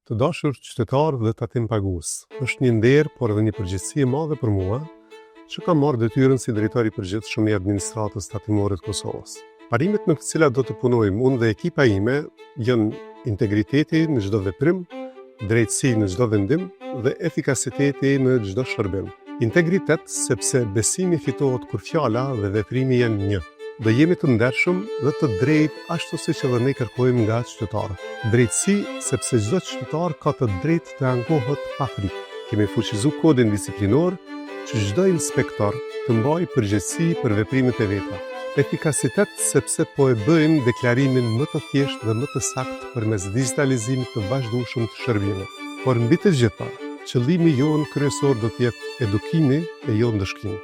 Të dashur qytetar dhe tatim pagues, është një nder, por edhe një përgjegjësi e madhe për mua, që kam marrë detyrën si drejtori i përgjithshëm i administratës tatimore të Kosovës. Parimet në të cilat do të punojmë unë dhe ekipa ime janë integriteti në çdo veprim, drejtësi në çdo vendim dhe efikasiteti në çdo shërbim. Integritet sepse besimi fitohet kur fjala dhe veprimi janë një. Do jemi të ndershëm dhe të drejtë ashtu siç edhe ne kërkojmë nga qytetarët. Drejtësi sepse çdo qytetar ka të drejtë të ankohet pa frikë. Kemi fuqizuar kodin disiplinor që çdo inspektor të mbajë përgjegjësi për veprimet e veta. Efikasitet sepse po e bëjmë deklarimin më të thjeshtë dhe më të saktë përmes digitalizimit të vazhdueshëm të shërbimit. Por mbi të gjitha, qëllimi jonë kryesor do të jetë edukimi e jo ndëshkimi.